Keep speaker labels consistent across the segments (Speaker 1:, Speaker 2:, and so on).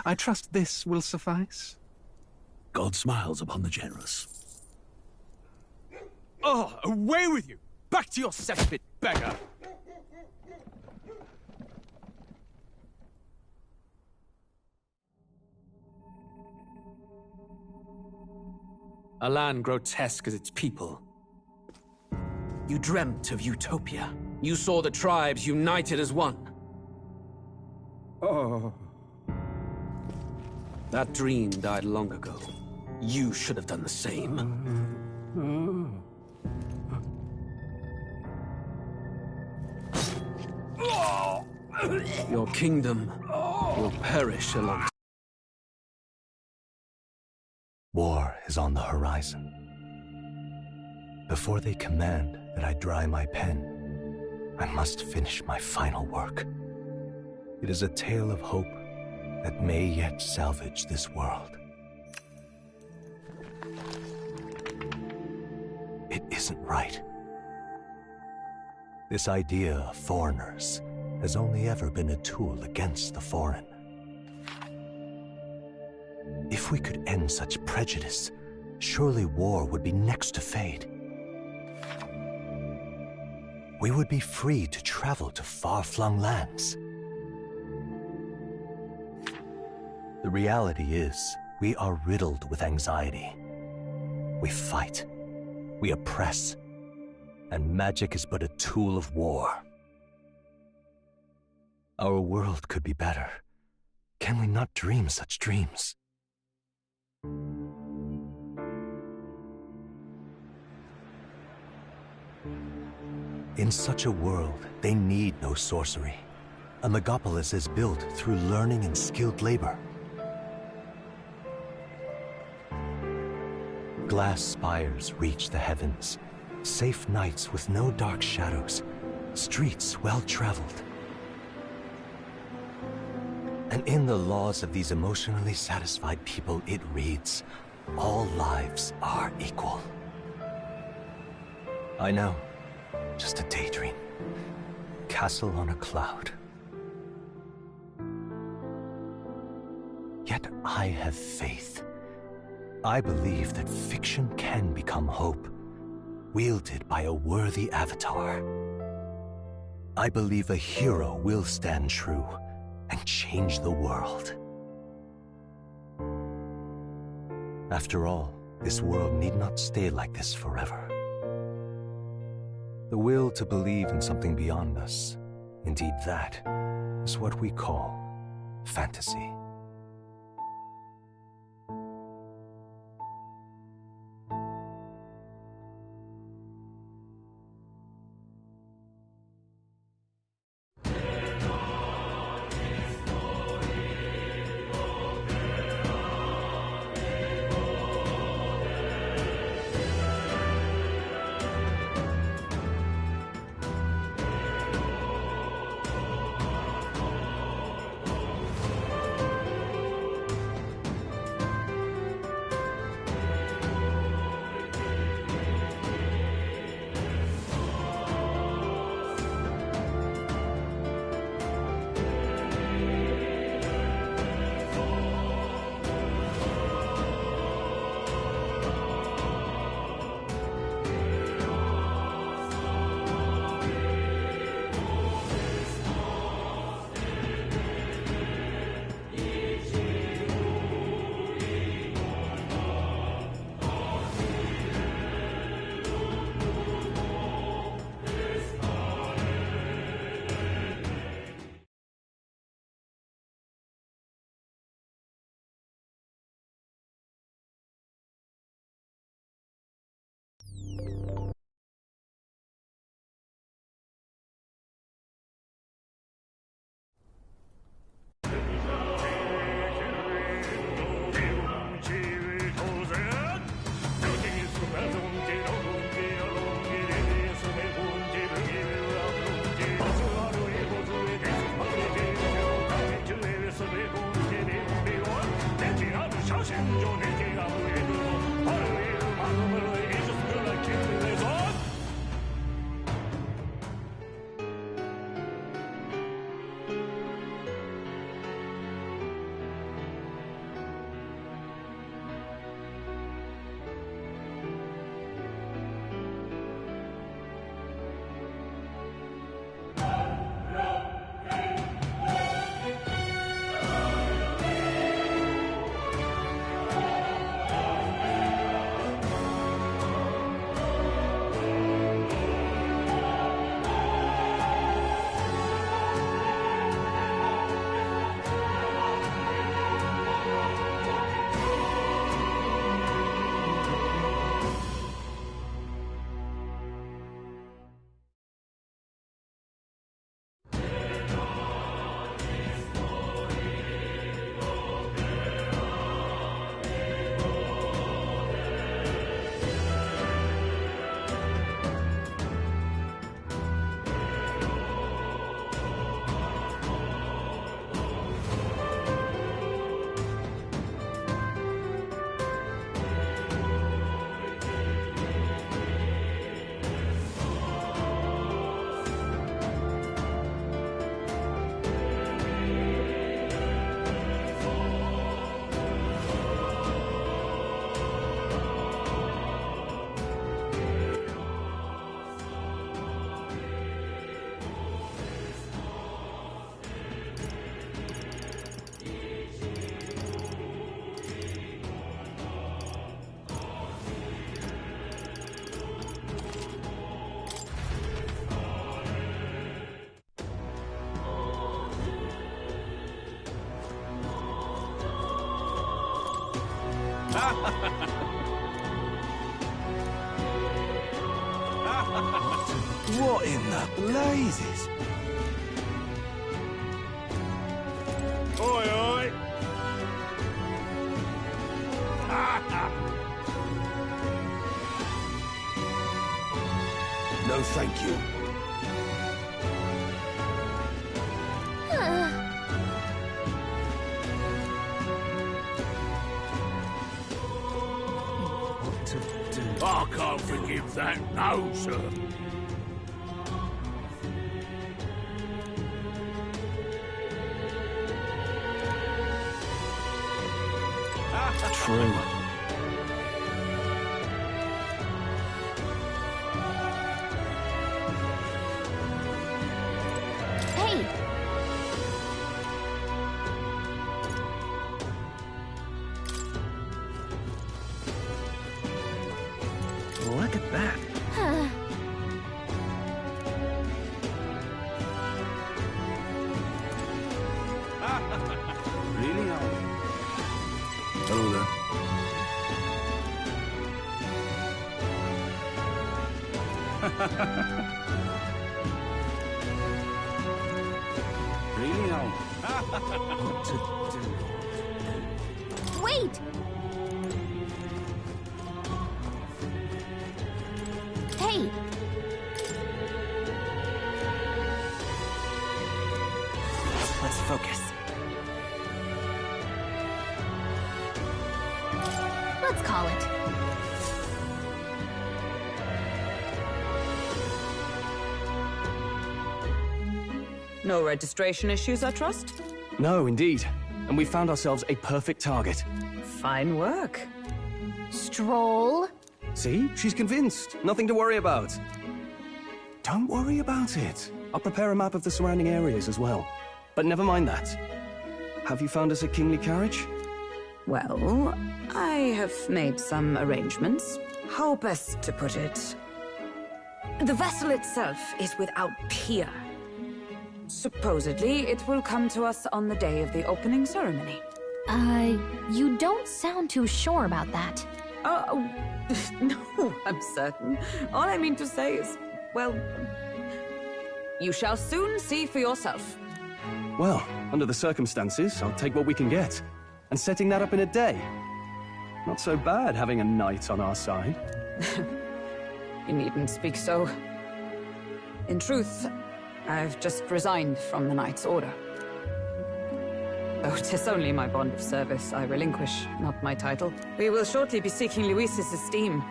Speaker 1: I trust this will suffice?
Speaker 2: God smiles upon the generous.
Speaker 3: Oh, away with you! Back to your cesspit, beggar! A land grotesque as its people. You dreamt of utopia. You saw the tribes united as one.
Speaker 1: Oh.
Speaker 3: That dream died long ago. You should have done the same. Your kingdom will perish along.
Speaker 4: War is on the horizon. Before they command that I dry my pen, I must finish my final work. It is a tale of hope that may yet salvage this world. It isn't right. This idea of foreigners has only ever been a tool against the foreign. If we could end such prejudice, surely war would be next to fade. We would be free to travel to far-flung lands. The reality is, we are riddled with anxiety. We fight, we oppress, and magic is but a tool of war. Our world could be better. Can we not dream such dreams? In such a world, they need no sorcery. A megapolis is built through learning and skilled labor. Glass spires reach the heavens, safe nights with no dark shadows, streets well-traveled. And in the laws of these emotionally satisfied people, it reads, all lives are equal. I know, just a daydream. Castle on a cloud. Yet I have faith. I believe that fiction can become hope, wielded by a worthy avatar. I believe a hero will stand true and change the world. After all, this world need not stay like this forever. The will to believe in something beyond us, indeed that, is what we call fantasy. What in the blazes?
Speaker 2: Oi, oi! No, thank you. I can't forgive that, no, sir.
Speaker 4: True.
Speaker 5: Hey!
Speaker 4: Look at that.
Speaker 2: Really? Hello there. Really? What to do?
Speaker 5: Wait! Hey!
Speaker 6: Let's focus.
Speaker 5: Let's call it.
Speaker 6: No registration issues, I trust?
Speaker 7: No, indeed. And we found ourselves a perfect target.
Speaker 6: Fine work.
Speaker 5: Stroll.
Speaker 7: See? She's convinced. Nothing to worry about. Don't worry about it. I'll prepare a map of the surrounding areas as well. But never mind that. Have you found us a kingly carriage?
Speaker 6: Well, I have made some arrangements. How best to put it? The vessel itself is without peer. Supposedly, it will come to us on the day of the opening ceremony.
Speaker 5: You don't sound too sure about that.
Speaker 6: Oh, no, I'm certain. All I mean to say is, well, you shall soon see for yourself.
Speaker 7: Well, under the circumstances, I'll take what we can get. And setting that up in a day. Not so bad having a knight on our side.
Speaker 6: You needn't speak so. In truth, I've just resigned from the Knight's Order. Though 'tis only my bond of service I relinquish, not my title. We will shortly be seeking Luis's esteem.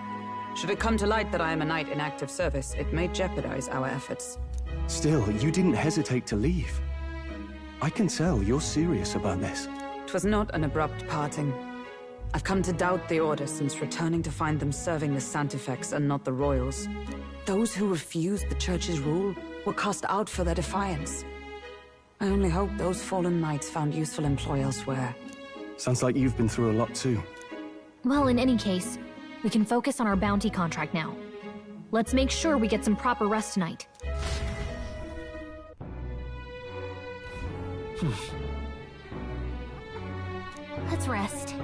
Speaker 6: Should it come to light that I am a knight in active service, it may jeopardize our efforts.
Speaker 7: Still, you didn't hesitate to leave. I can tell you're serious about this.
Speaker 6: 'Twas not an abrupt parting. I've come to doubt the Order since returning to find them serving the Santifex and not the Royals. Those who refused the Church's rule were cast out for their defiance. I only hope those fallen knights found useful employ elsewhere.
Speaker 7: Sounds like you've been through a lot too.
Speaker 5: Well, in any case, we can focus on our bounty contract now. Let's make sure we get some proper rest tonight. Let's rest.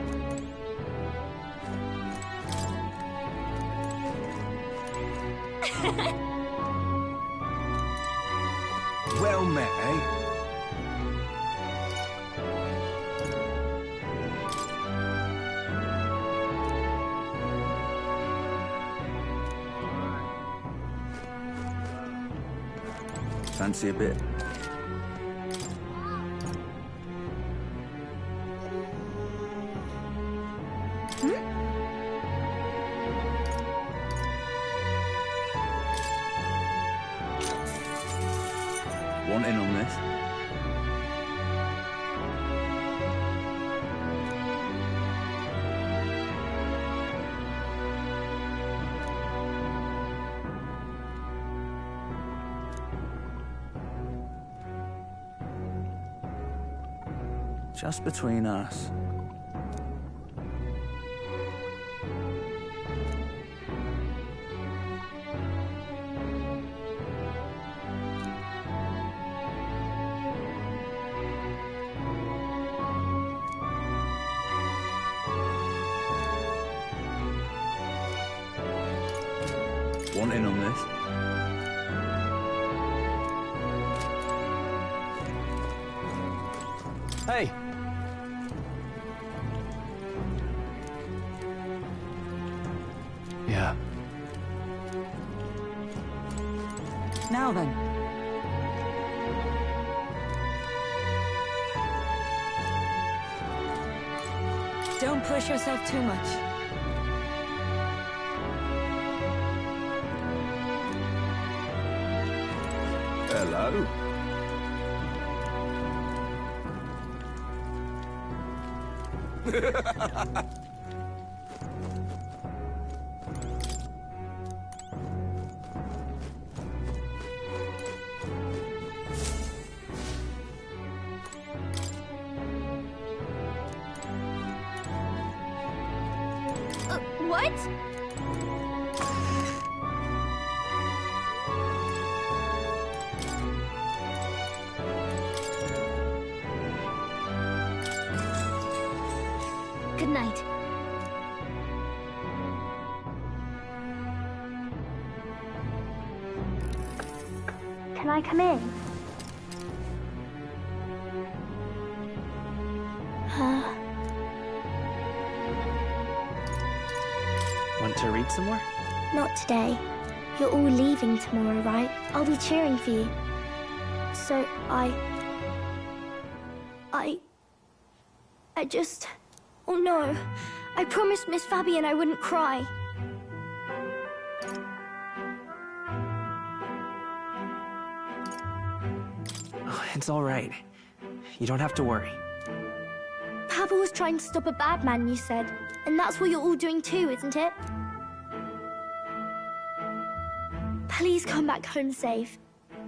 Speaker 4: Well met, eh?
Speaker 8: Fancy a bit? Want in on this? Just between us. Want in on this?
Speaker 7: Hey! Yeah.
Speaker 6: Now then.
Speaker 9: Don't push yourself too much.
Speaker 2: Hello.
Speaker 5: What? Good night. Can I come in?
Speaker 10: Want to read some more?
Speaker 11: Not today. You're all leaving tomorrow, right? I'll be cheering for you. So I just... Oh no. I promised Miss Fabian I wouldn't cry.
Speaker 10: Oh, it's all right. You don't have to worry.
Speaker 11: Papa was trying to stop a bad man, you said. And that's what you're all doing too, isn't it? Please come back home safe.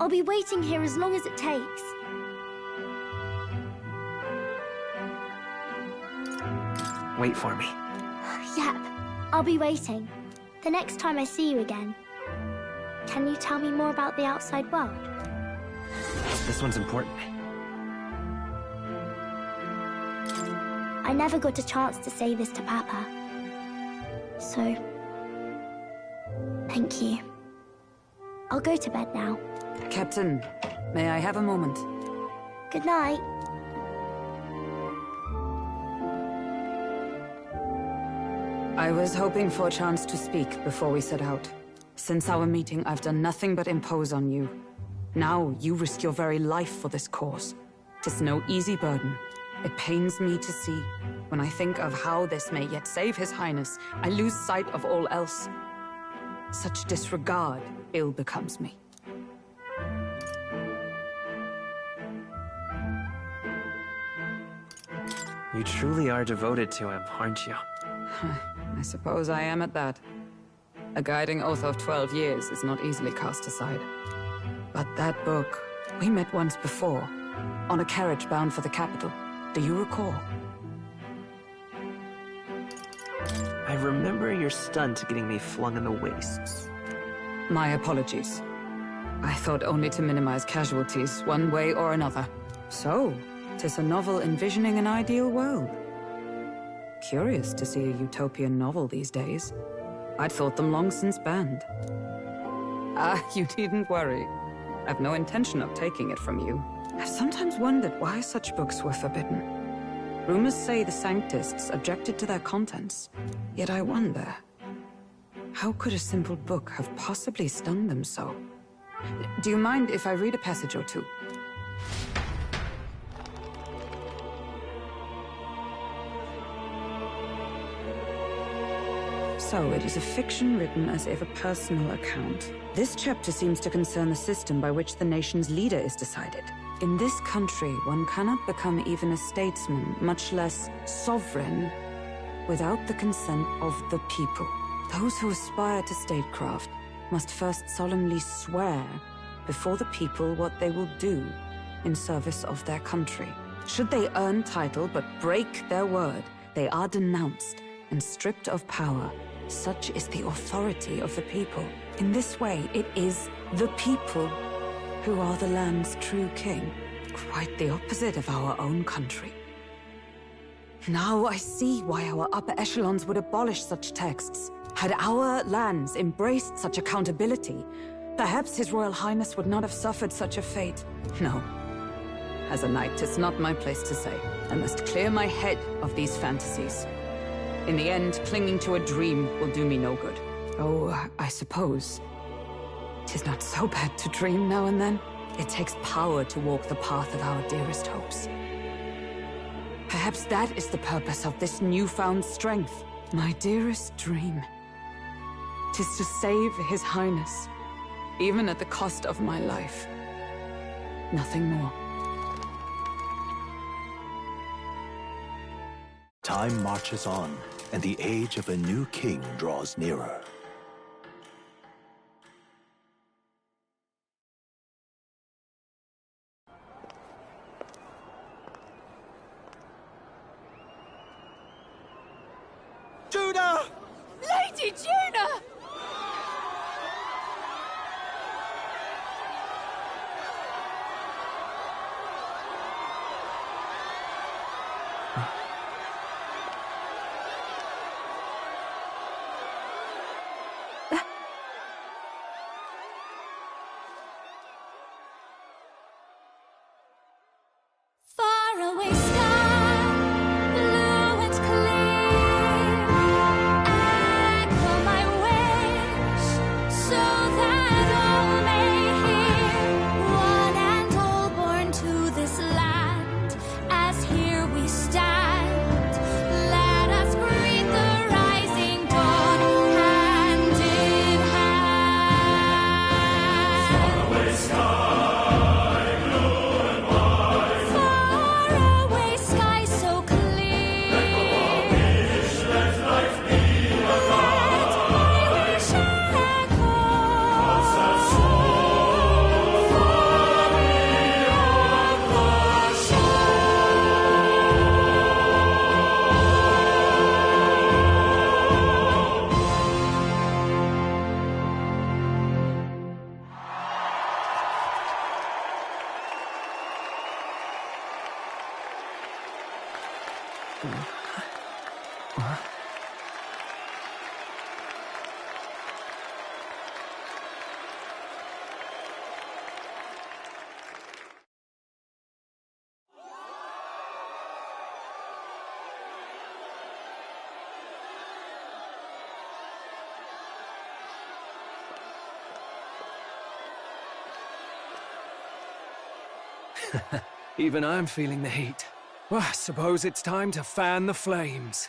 Speaker 11: I'll be waiting here as long as it takes.
Speaker 10: Wait for me.
Speaker 11: Yep, I'll be waiting. The next time I see you again. Can you tell me more about the outside world?
Speaker 10: This one's important.
Speaker 11: I never got a chance to say this to Papa. So... thank you. I'll go to bed now.
Speaker 6: Captain, may I have a moment?
Speaker 11: Good night.
Speaker 6: I was hoping for a chance to speak before we set out. Since our meeting, I've done nothing but impose on you. Now, you risk your very life for this cause. 'Tis no easy burden. It pains me to see. When I think of how this may yet save His Highness, I lose sight of all else. Such disregard ill becomes me.
Speaker 10: You truly are devoted to him, aren't you?
Speaker 6: I suppose I am at that. A guiding oath of 12 years is not easily cast aside. But that book, we met once before, on a carriage bound for the capital. Do you recall?
Speaker 10: I remember your stunt getting me flung in the wastes.
Speaker 6: My apologies. I thought only to minimize casualties, one way or another. So, 'tis a novel envisioning an ideal world. Curious to see a utopian novel these days. I'd thought them long since banned. You needn't worry. I've no intention of taking it from you. I've sometimes wondered why such books were forbidden. Rumors say the Sanctists objected to their contents. Yet I wonder, how could a simple book have possibly stung them so? Do you mind if I read a passage or two? So, it is a fiction written as if a personal account. This chapter seems to concern the system by which the nation's leader is decided. In this country, one cannot become even a statesman, much less sovereign, without the consent of the people. Those who aspire to statecraft must first solemnly swear before the people what they will do in service of their country. Should they earn title but break their word, they are denounced and stripped of power. Such is the authority of the people. In this way, it is the people who are the land's true king. Quite the opposite of our own country. Now I see why our upper echelons would abolish such texts. Had our lands embraced such accountability, perhaps His Royal Highness would not have suffered such a fate. No. As a knight, it's not my place to say. I must clear my head of these fantasies. In the end, clinging to a dream will do me no good. Oh, I suppose 'tis not so bad to dream now and then. It takes power to walk the path of our dearest hopes. Perhaps that is the purpose of this newfound strength. My dearest dream. 'Tis to save His Highness, even at the cost of my life. Nothing more.
Speaker 4: Time marches on, and the age of a new king draws nearer.
Speaker 2: Juna!
Speaker 9: Lady Juna!
Speaker 11: Faraway sky, blue and clear. Echo my wish, so that all may hear. One and all born to this land, as here we stand. Let us greet the rising dawn, hand in hand. Faraway sky, faraway sky so clear. Let my wish echo.
Speaker 3: Even I'm feeling the heat. Well, I suppose it's time to fan the flames.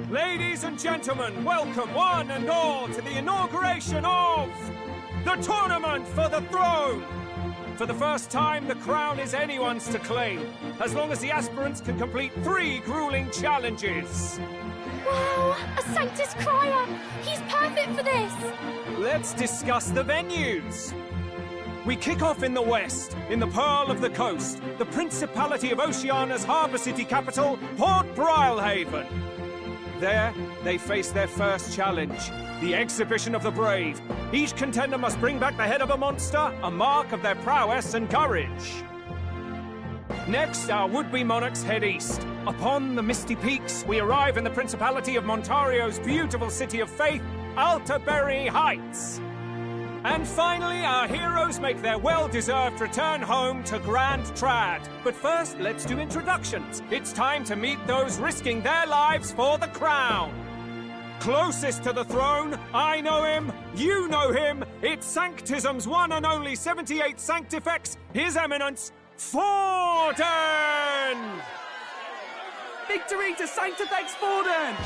Speaker 2: Ladies and gentlemen, welcome one and all to the inauguration of the Tournament for the Throne! For the first time, the crown is anyone's to claim, as long as the aspirants can complete 3 grueling challenges.
Speaker 11: Wow, a Sanctus Crier! He's perfect for this!
Speaker 2: Let's discuss the venues. We kick off in the west, in the Pearl of the Coast, the Principality of Oceania's harbour city capital, Port Brilehaven. There, they face their first challenge, the Exhibition of the Brave. Each contender must bring back the head of a monster, a mark of their prowess and courage. Next, our would-be monarchs head east. Upon the misty peaks, we arrive in the Principality of Montario's beautiful city of faith, Altaberry Heights. And finally, our heroes make their well-deserved return home to Grand Trad. But first, let's do introductions. It's time to meet those risking their lives for the crown. Closest to the throne, I know him, you know him. It's Sanctism's one and only 78 Sanctifex, His Eminence, Forden!
Speaker 3: Victory to Sanctifex Forden!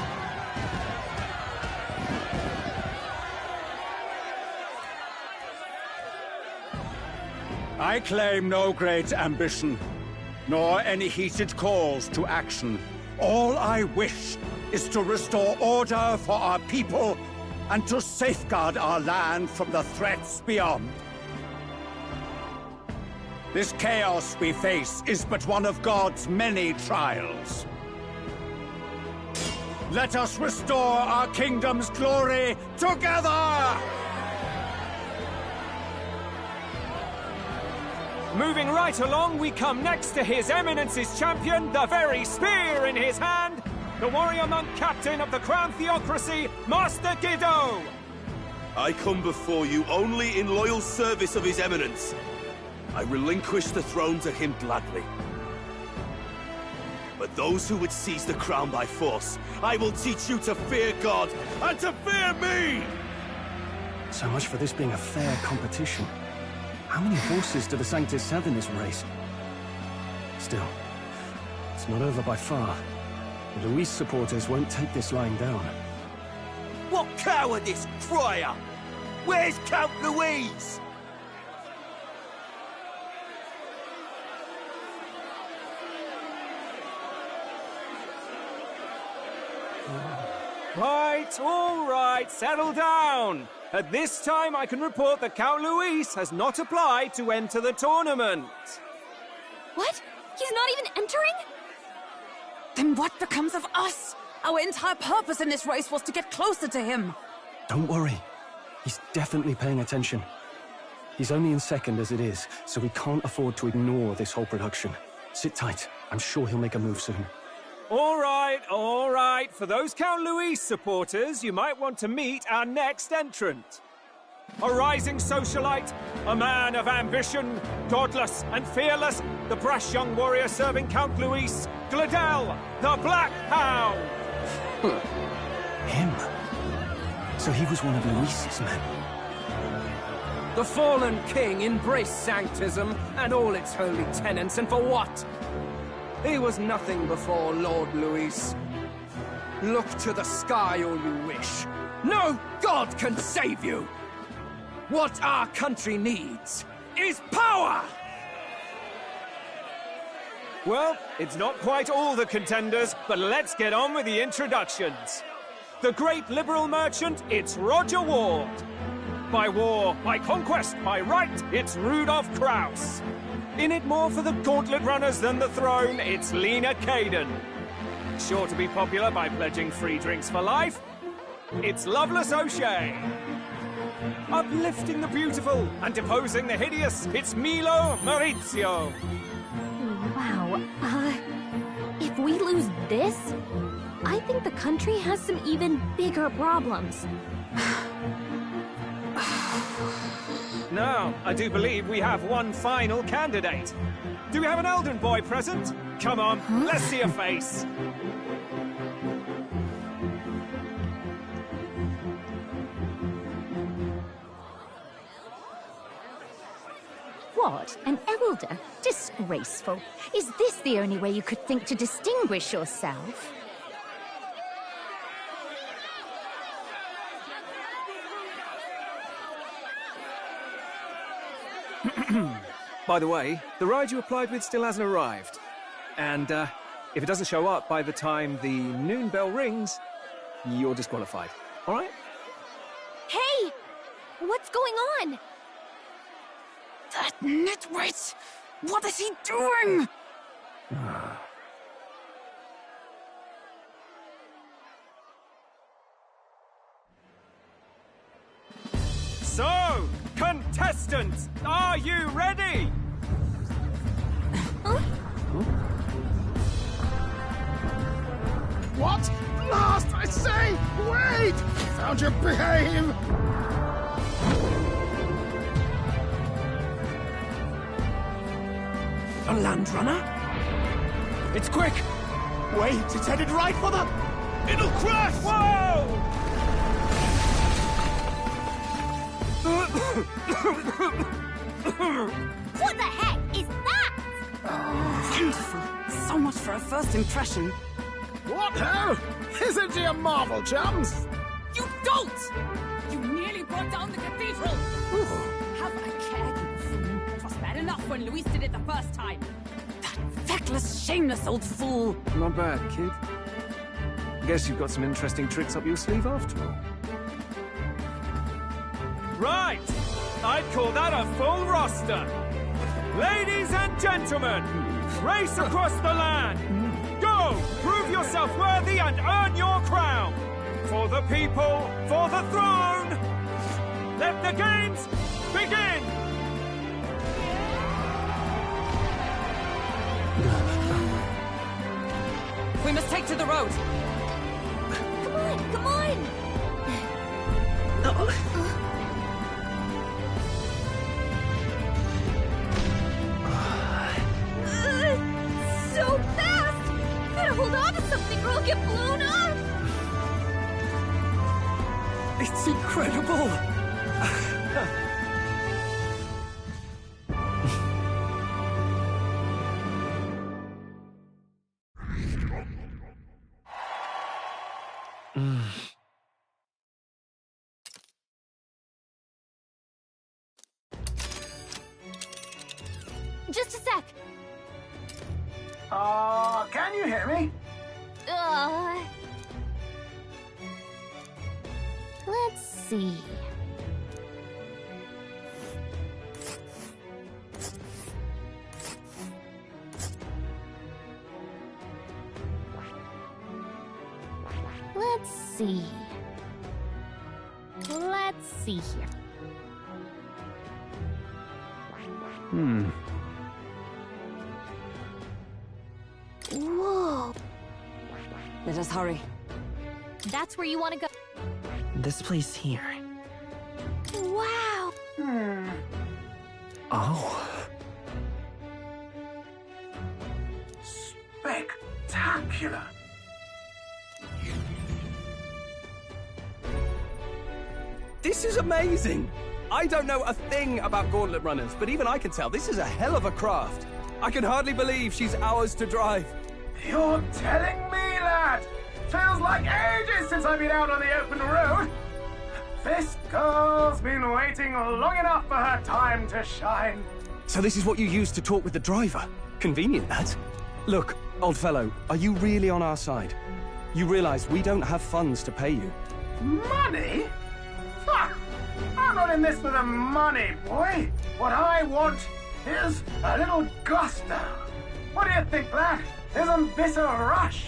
Speaker 12: I claim no great ambition, nor any heated calls to action. All I wish is to restore order for our people and to safeguard our land from the threats beyond. This chaos we face is but one of God's many trials. Let us restore our kingdom's glory together!
Speaker 2: Moving right along, we come next to His Eminence's champion, the very spear in his hand, the warrior monk captain of the Crown Theocracy, Master Giddo!
Speaker 13: I come before you only in loyal service of His Eminence. I relinquish the throne to him gladly. But those who would seize the crown by force, I will teach you to fear God and to fear me!
Speaker 7: So much for this being a fair competition. How many horses do the Sanctus have in this race? Still, it's not over by far. The Luis supporters won't take this lying down.
Speaker 13: What cowardice, crier! Where's Count Louise?
Speaker 2: All right, settle down. At this time, I can report that Count Luis has not applied to enter the tournament.
Speaker 9: What? He's not even entering?
Speaker 6: Then what becomes of us? Our entire purpose in this race was to get closer to him.
Speaker 7: Don't worry. He's definitely paying attention. He's only in second as it is, so we can't afford to ignore this whole production. Sit tight. I'm sure he'll make a move soon.
Speaker 2: All right. For those Count Luis supporters, you might want to meet our next entrant. A rising socialite, a man of ambition, godless and fearless, the brash young warrior serving Count Luis, Gladel, the Black Hound!
Speaker 7: Him? So he was one of Luis's men.
Speaker 3: The fallen king embraced Sanctism and all its holy tenets, and for what? He was nothing before Lord Luis. Look to the sky all you wish. No god can save you! What our country needs is power!
Speaker 2: Well, it's not quite all the contenders, but let's get on with the introductions. The great liberal merchant, it's Roger Ward. By war, by conquest, by right, it's Rudolph Kraus. In it more for the gauntlet runners than the throne, it's Lena Caden. Sure to be popular by pledging free drinks for life, it's Loveless O'Shea. Uplifting the beautiful and deposing the hideous, it's Milo Maurizio.
Speaker 5: Wow, if we lose this, I think the country has some even bigger problems.
Speaker 2: Now, I do believe we have one final candidate. Do we have an Elden boy present? Come on, let's see a face.
Speaker 14: What? An elder? Disgraceful. Is this the only way you could think to distinguish yourself?
Speaker 2: By the way, the ride you applied with still hasn't arrived. And, if it doesn't show up by the time the noon bell rings, you're disqualified. All right?
Speaker 9: Hey! What's going on?
Speaker 6: That nitwit! What is he doing?
Speaker 2: So, contestants, are you ready?
Speaker 15: What? Last, I say! Wait! Found your behave!
Speaker 3: A land runner?
Speaker 2: It's quick!
Speaker 15: Wait, it's headed right for the...
Speaker 2: It'll crash! Whoa!
Speaker 9: What the heck is that?
Speaker 6: Wonderful. So much for a first impression.
Speaker 15: What ho? Isn't he a marvel, chums?
Speaker 6: You dolt! You nearly brought down the cathedral! Have a care, you fool. It was bad enough when Luis did it the first time. That feckless, shameless old fool.
Speaker 2: Not bad, kid. Guess you've got some interesting tricks up your sleeve after all. Right! I'd call that a full roster. Ladies and gentlemen, race across the land. Go! Prove yourself worthy and earn your crown. For the people, for the throne. Let the games begin!
Speaker 6: We must take to the road.
Speaker 3: impossible!
Speaker 9: Just a sec.
Speaker 15: Can you hear me?
Speaker 5: Let's see. Let's see. Let's see here. Whoa.
Speaker 6: Let us hurry.
Speaker 9: That's where you want to go.
Speaker 10: This place here.
Speaker 9: Wow.
Speaker 10: Oh.
Speaker 15: Spectacular.
Speaker 3: This is amazing! I don't know a thing about gauntlet runners, but even I can tell this is a hell of a craft. I can hardly believe she's ours to drive.
Speaker 15: You're telling me, lad? Feels like ages since I've been out on the open road. This girl's been waiting long enough for her time to shine.
Speaker 3: So this is what you use to talk with the driver? Convenient, that. Look, old fellow, are you really on our side? You realize we don't have funds to pay you.
Speaker 15: Money? Ha! I'm not in this for the money, boy. What I want is a little gusto. What do you think, lad? Isn't this a rush?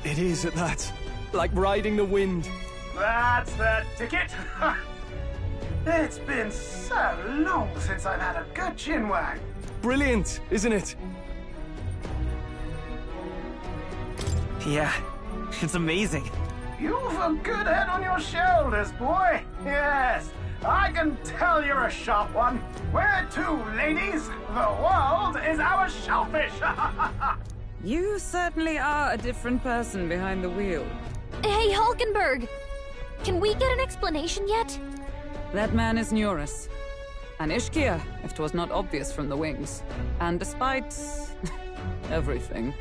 Speaker 3: It is at that. Like riding the wind.
Speaker 15: That's the ticket. It's been so long since I've had a good chinwag.
Speaker 3: Brilliant, isn't it?
Speaker 10: Yeah, it's amazing.
Speaker 15: You've a good head on your shoulders, boy. Yes, I can tell you're a sharp one. Where to, ladies? The world is our shellfish.
Speaker 6: You certainly are a different person behind the wheel.
Speaker 9: Hey, Hulkenberg! Can we get an explanation yet?
Speaker 6: That man is Neurus. An Ishkia, if 'twas not obvious from the wings. And despite everything,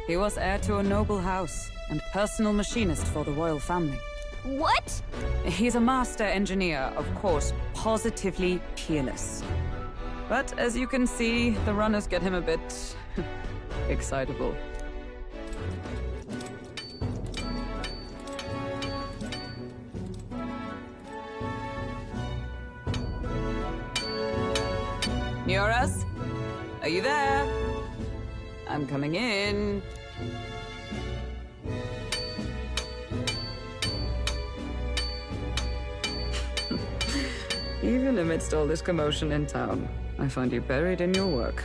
Speaker 6: he was heir to a noble house and personal machinist for the royal family.
Speaker 9: What?
Speaker 6: He's a master engineer, of course, positively peerless. But as you can see, the runners get him a bit excitable. Neurus? Are you there? I'm coming in. Even amidst all this commotion in town, I find you buried in your work.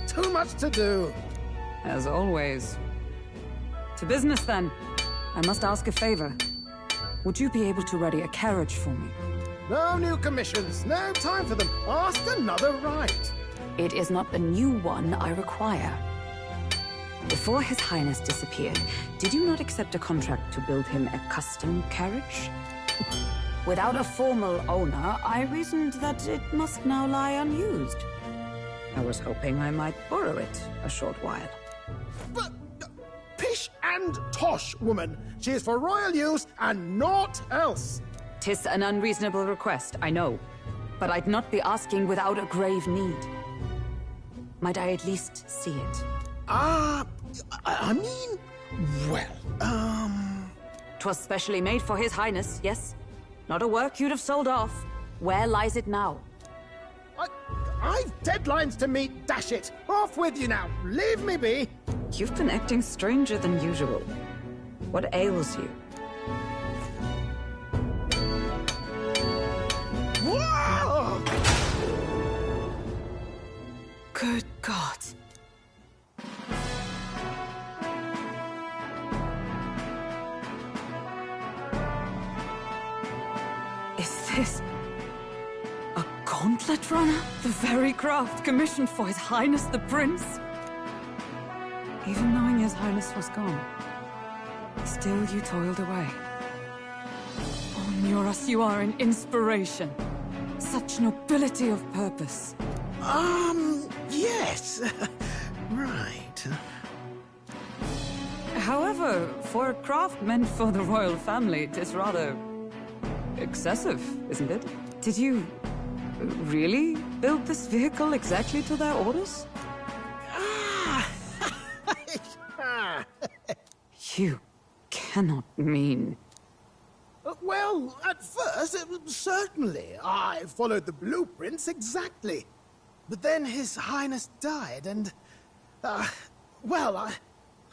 Speaker 15: Too much to do.
Speaker 6: As always. To business, then. I must ask a favor. Would you be able to ready a carriage for me?
Speaker 15: No new commissions. No time for them. Ask another right.
Speaker 6: It is not a new one I require. Before His Highness disappeared, did you not accept a contract to build him a custom carriage? Without a formal owner, I reasoned that it must now lie unused. I was hoping I might borrow it a short while.
Speaker 15: But, pish and tosh, woman. She is for royal use and naught else.
Speaker 6: 'Tis an unreasonable request, I know. But I'd not be asking without a grave need. Might I at least see it?
Speaker 15: I mean, well,
Speaker 6: 'Twas specially made for His Highness, yes? Not a work you'd have sold off. Where lies it now?
Speaker 15: I've deadlines to meet, dash it! Off with you now! Leave me be!
Speaker 6: You've been acting stranger than usual. What ails you?
Speaker 15: Whoa!
Speaker 6: Good God. Is this a gauntlet runner? The very craft commissioned for His Highness the Prince? Even knowing His Highness was gone, still you toiled away. Oh, Yoros, you are an inspiration. Such nobility of purpose.
Speaker 16: Yes. Right.
Speaker 6: However, for a craft meant for the royal family, it is rather excessive, isn't it? Did you really build this vehicle exactly to their orders? You cannot mean...
Speaker 16: Well, at first, certainly. I followed the blueprints exactly. But then His Highness died, and... well,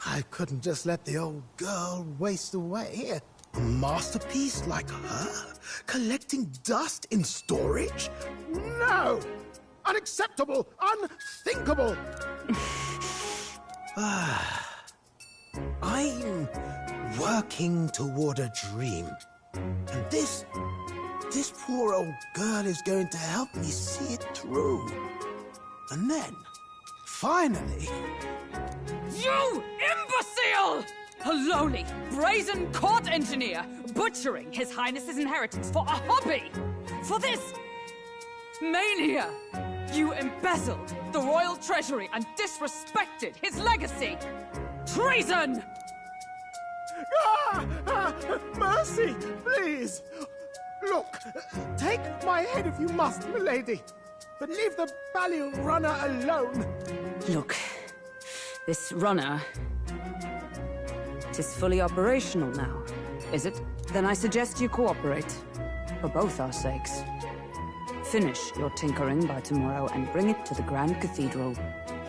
Speaker 16: I couldn't just let the old girl waste away. A masterpiece like her? Collecting dust in storage? No! Unacceptable! Unthinkable! I'm working toward a dream. And this poor old girl is going to help me see it through. And then, finally...
Speaker 6: You imbecile! A lowly, brazen court engineer, butchering His Highness's inheritance for a hobby! For this... mania! You embezzled the royal treasury and disrespected his legacy! Treason!
Speaker 16: Mercy, please! Look, take my head if you must, milady, but leave the Balliol runner alone.
Speaker 6: Look, this runner... it is fully operational now, is it? Then I suggest you cooperate, for both our sakes. Finish your tinkering by tomorrow and bring it to the Grand Cathedral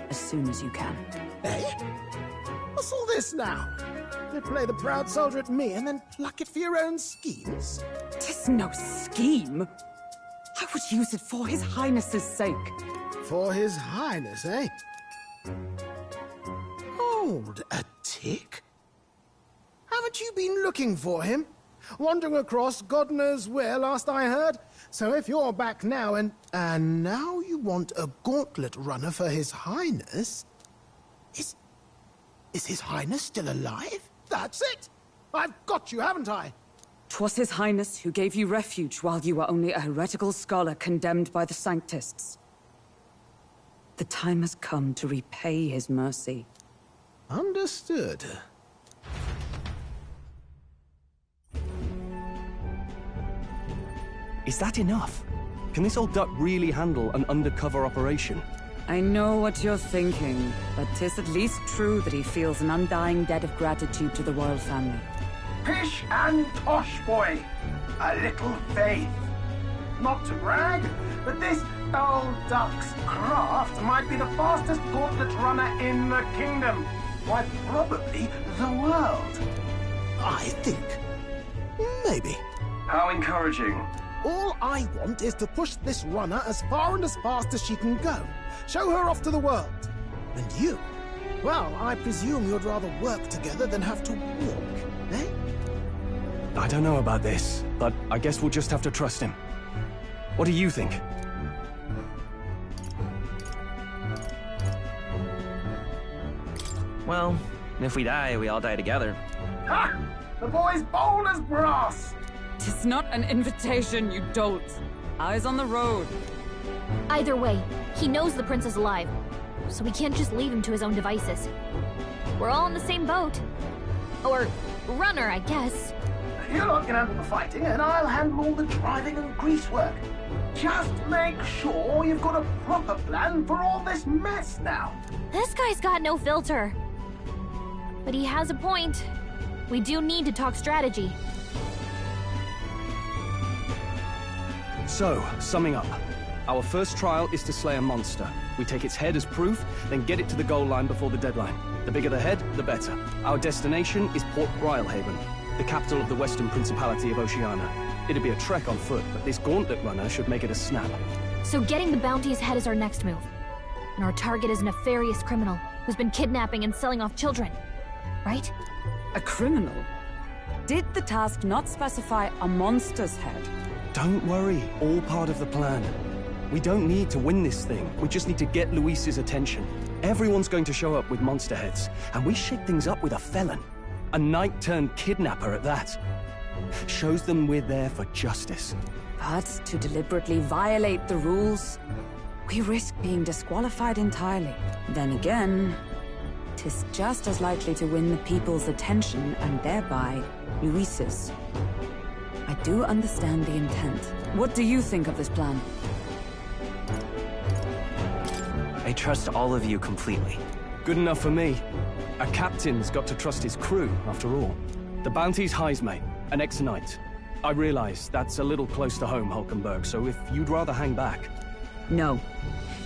Speaker 6: as soon as you can.
Speaker 16: Eh? What's all this now? You play the proud soldier at me and then pluck it for your own schemes?
Speaker 6: 'Tis no scheme. I would use it for His Highness's sake.
Speaker 16: For His Highness, eh? Hold a tick. Haven't you been looking for him? Wandering across God knows where, last I heard. So if you're back now and now you want a gauntlet runner for His Highness... Is His Highness still alive? That's it! I've got you, haven't I?
Speaker 6: 'Twas His Highness who gave you refuge while you were only a heretical scholar condemned by the Sanctists. The time has come to repay his mercy.
Speaker 16: Understood.
Speaker 7: Is that enough? Can this old duck really handle an undercover operation?
Speaker 6: I know what you're thinking, but 'tis at least true that he feels an undying debt of gratitude to the royal family.
Speaker 15: Pish and tosh, boy. A little faith. Not to brag, but this old duck's craft might be the fastest gauntlet runner in the kingdom. Why, probably the world.
Speaker 16: I think. Maybe.
Speaker 15: How encouraging.
Speaker 16: All I want is to push this runner as far and as fast as she can go. Show her off to the world. And you? Well, I presume you'd rather work together than have to walk, eh?
Speaker 7: I don't know about this, but I guess we'll just have to trust him. What do you think?
Speaker 10: Well, if we die, we all die together.
Speaker 15: Ha! The boy's bold as brass!
Speaker 6: 'Tis not an invitation, you dolt. Eyes on the road.
Speaker 5: Either way, he knows the prince is alive, so we can't just leave him to his own devices. We're all in the same boat. Or runner, I guess.
Speaker 15: You lot can handle the fighting, and I'll handle all the driving and greasework. Just make sure you've got a proper plan for all this mess now.
Speaker 5: This guy's got no filter. But he has a point. We do need to talk strategy.
Speaker 7: So, summing up. Our first trial is to slay a monster. We take its head as proof, then get it to the goal line before the deadline. The bigger the head, the better. Our destination is Port Brilehaven, the capital of the Western Principality of Oceania. It'd be a trek on foot, but this gauntlet runner should make it a snap.
Speaker 5: So getting the bounty's head is our next move. And our target is a nefarious criminal who's been kidnapping and selling off children. Right?
Speaker 6: A criminal? Did the task not specify a monster's head?
Speaker 7: Don't worry, all part of the plan. We don't need to win this thing. We just need to get Luis's attention. Everyone's going to show up with monster heads, and we shake things up with a felon. A knight-turned-kidnapper at that. Shows them we're there for justice.
Speaker 6: But to deliberately violate the rules, we risk being disqualified entirely. Then again, 'tis just as likely to win the people's attention and thereby Luis's. I do understand the intent. What do you think of this plan?
Speaker 10: I trust all of you completely.
Speaker 7: Good enough for me. A captain's got to trust his crew, after all. The bounty's High's mate, an ex-knight. I realize that's a little close to home, Hulkenberg, so if you'd rather hang back...
Speaker 6: No.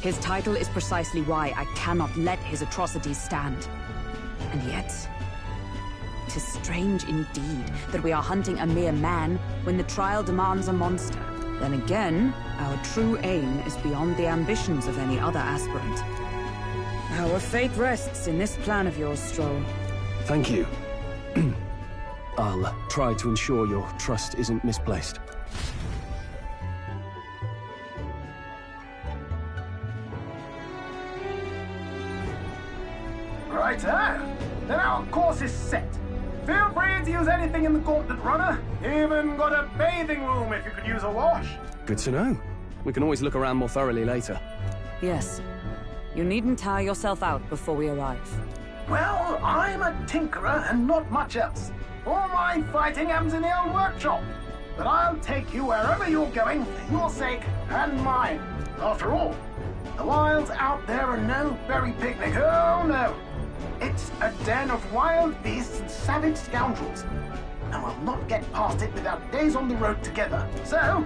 Speaker 6: His title is precisely why I cannot let his atrocities stand. And yet... 'tis strange indeed that we are hunting a mere man when the trial demands a monster. Then again, our true aim is beyond the ambitions of any other aspirant. Our fate rests in this plan of yours, Stroll.
Speaker 7: Thank you. I'll try to ensure your trust isn't misplaced.
Speaker 15: Righto. Then our course is set. Feel free to use anything in the Gauntlet Runner. Even got a bathing room if you could use a wash.
Speaker 7: Good to know. We can always look around more thoroughly later.
Speaker 6: Yes. You needn't tire yourself out before we arrive.
Speaker 15: Well, I'm a tinkerer and not much else. All my fighting happens in the old workshop. But I'll take you wherever you're going for your sake and mine. After all, the wilds out there are no berry picnic. Oh, no. It's a den of wild beasts and savage scoundrels. And we'll not get past it without days on the road together. So,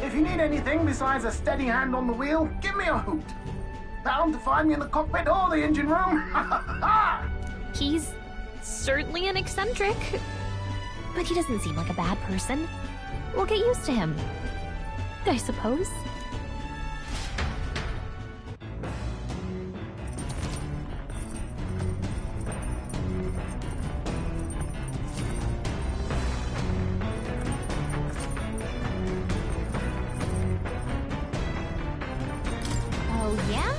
Speaker 15: if you need anything besides a steady hand on the wheel, give me a hoot. Bound to find me in the cockpit or the engine room.
Speaker 5: He's certainly an eccentric, but he doesn't seem like a bad person. We'll get used to him, I suppose. Oh, yeah?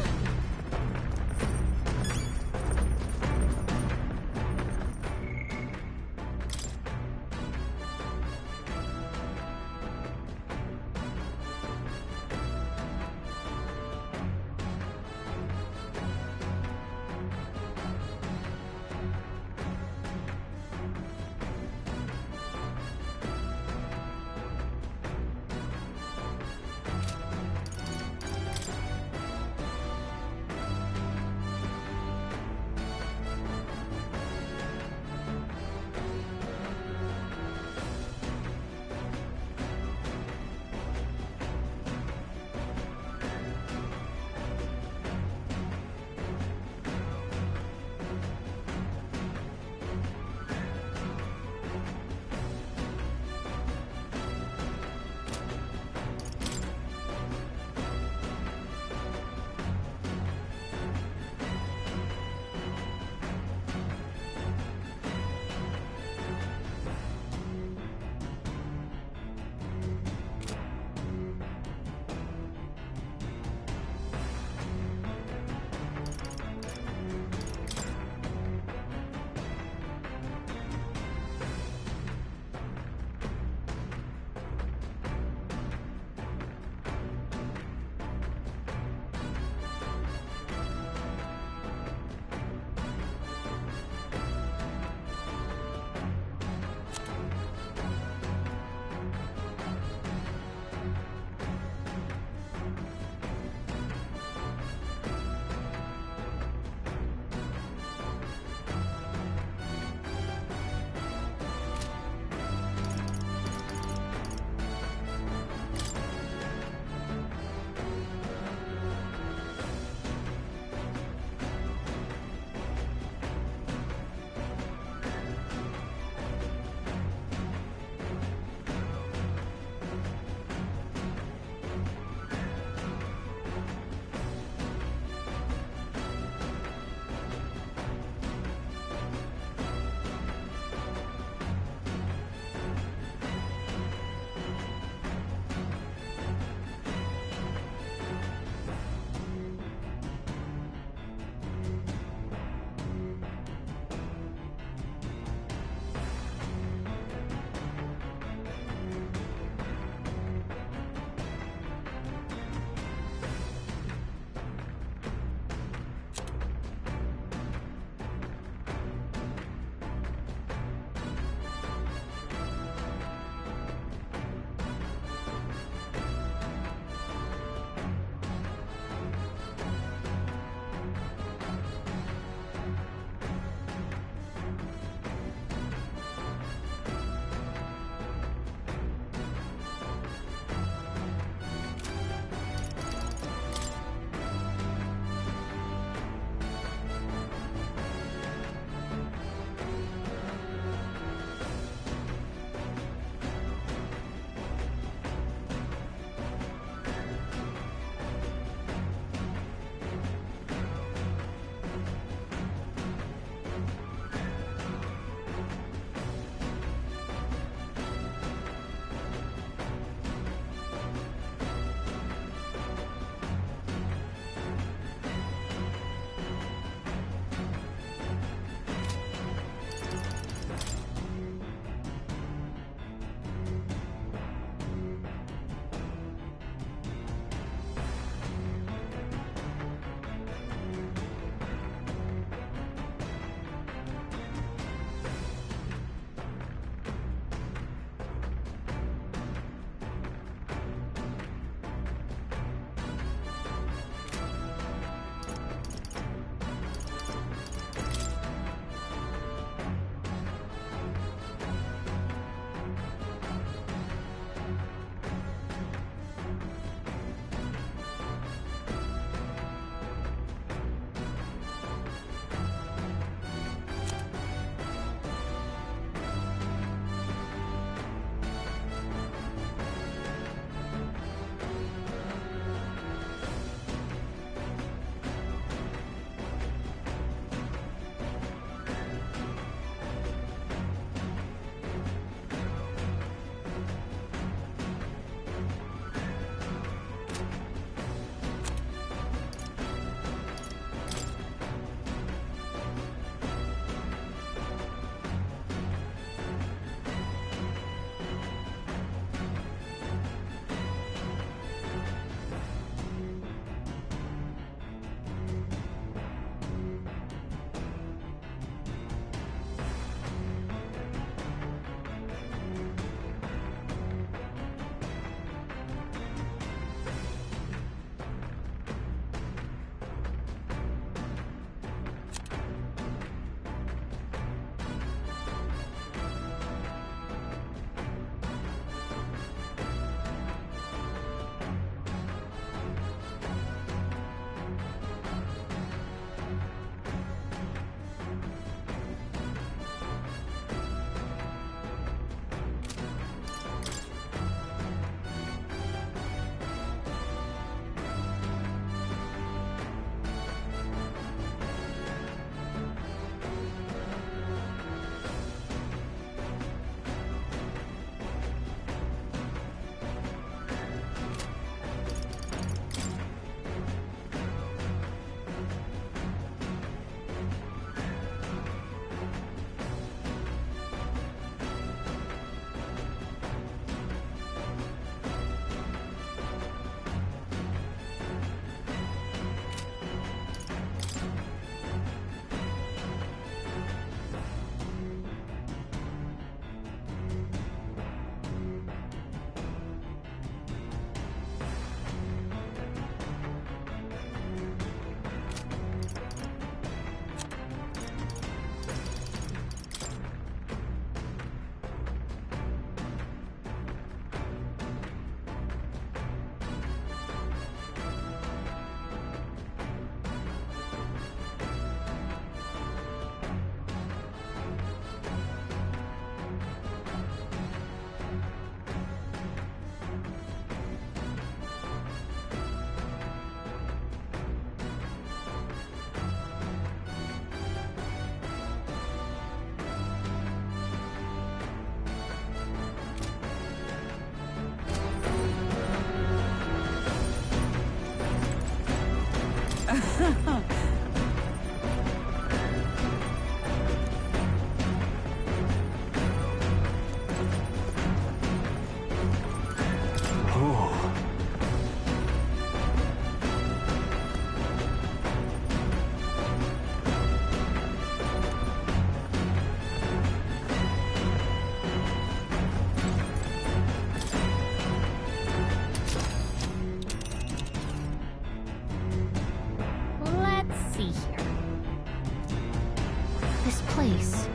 Speaker 5: place.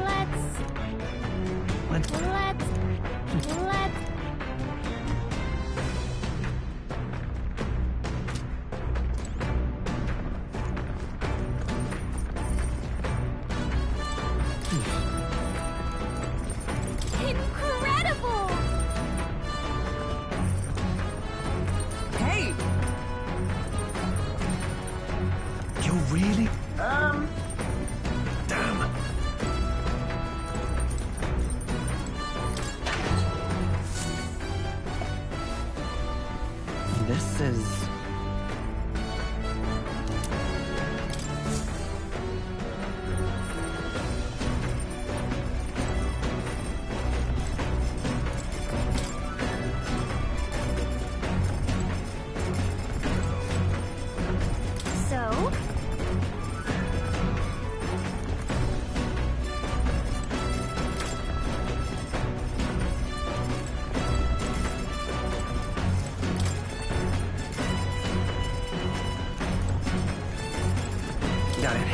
Speaker 10: Let's...
Speaker 5: Incredible!
Speaker 6: Hey!
Speaker 10: You really?
Speaker 15: Damn.
Speaker 10: This is...
Speaker 5: So?
Speaker 10: Got it.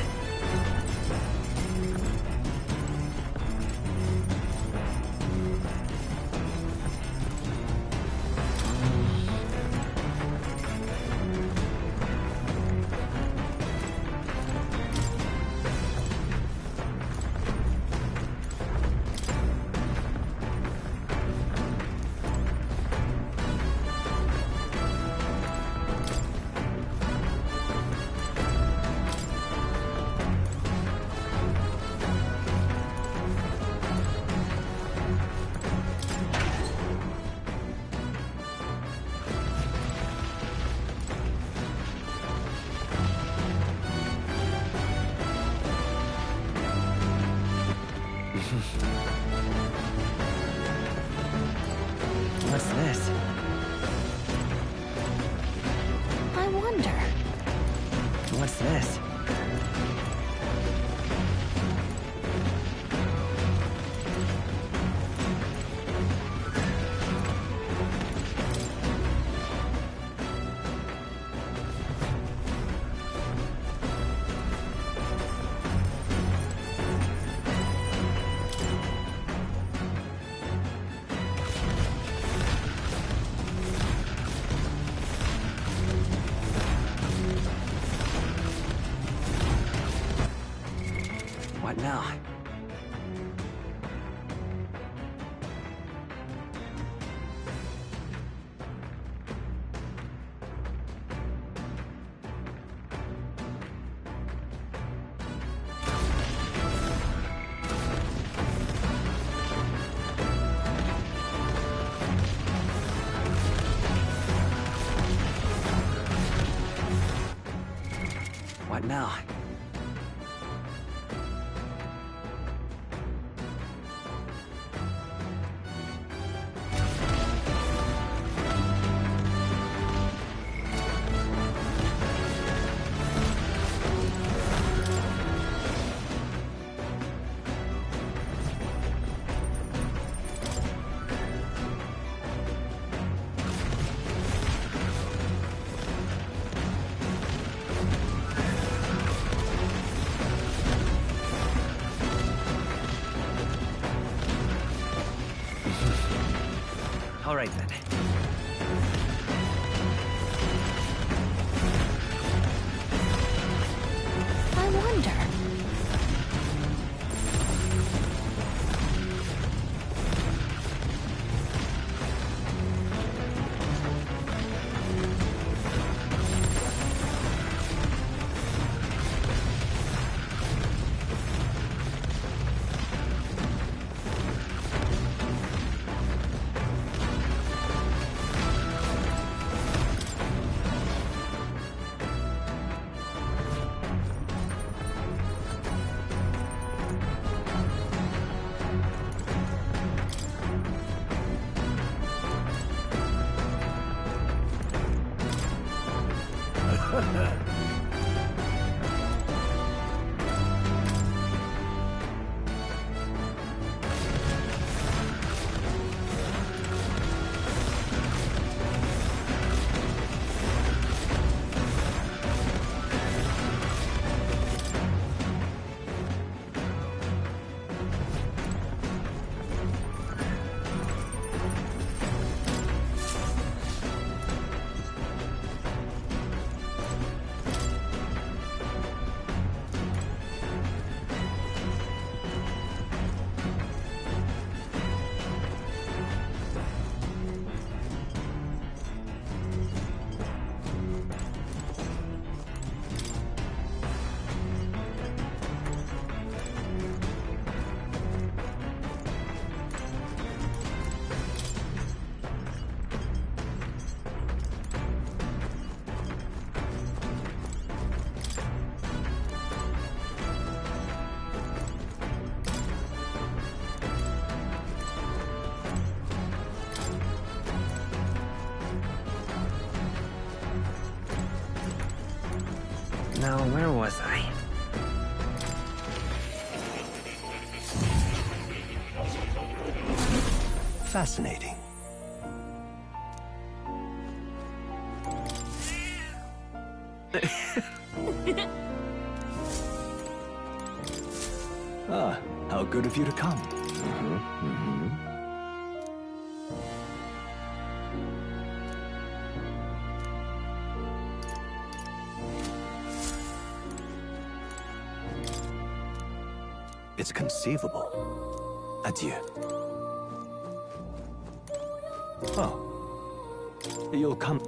Speaker 10: What's this?
Speaker 5: I wonder.
Speaker 10: What's this? What now? What now? All right, then.
Speaker 5: I wonder.
Speaker 10: Now, where was I?
Speaker 4: Fascinating. Ah, how good of you to come. It's conceivable. Adieu. Oh. You'll come.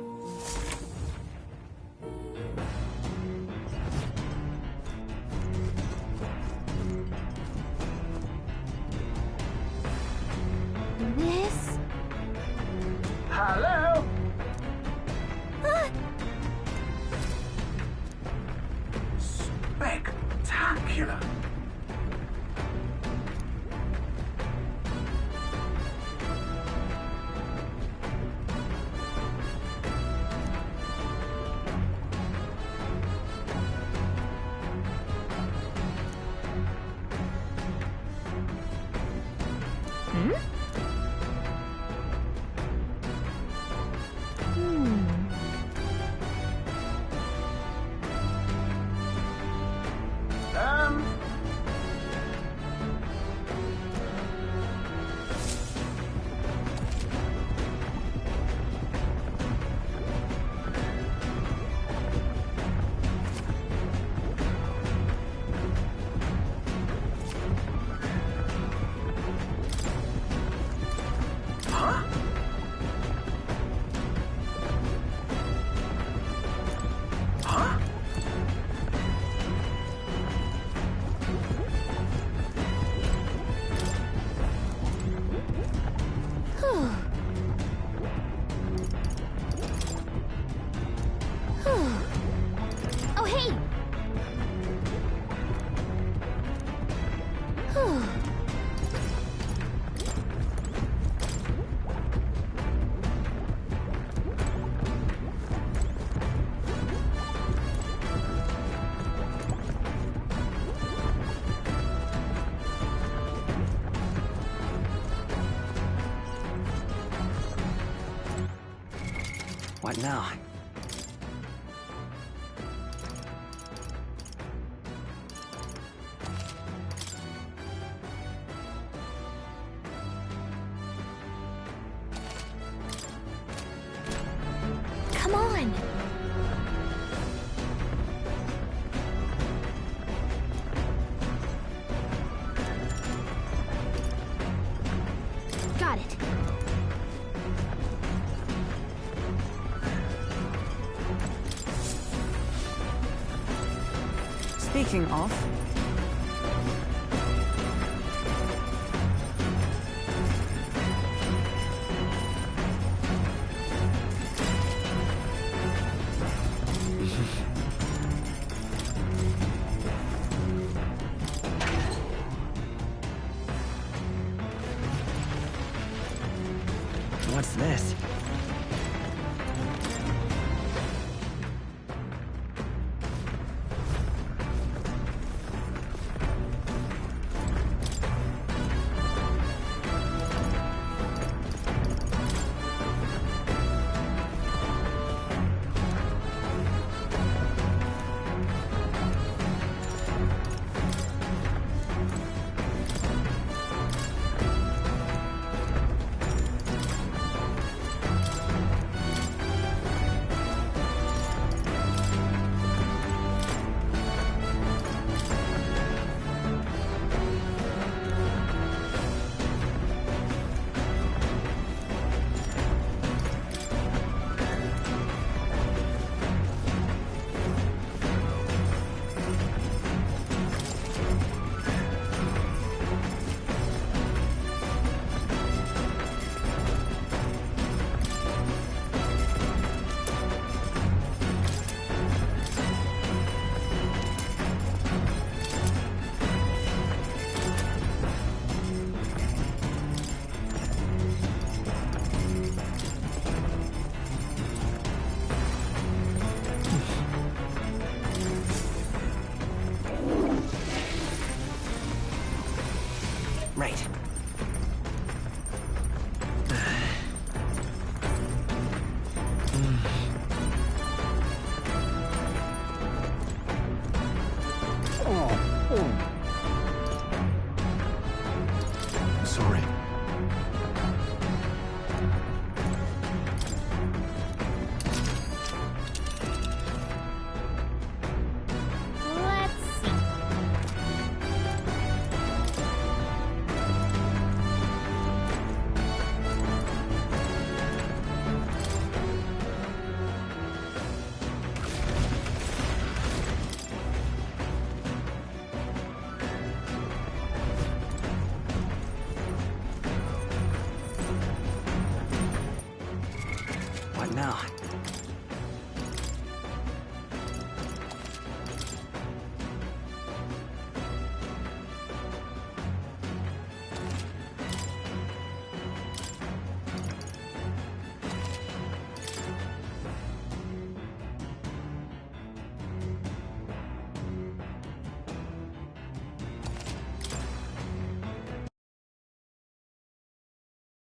Speaker 9: This?
Speaker 15: Hello? Spectacular.
Speaker 9: Oh, hey!
Speaker 10: What now?
Speaker 9: Come on! Got it.
Speaker 6: Speaking of,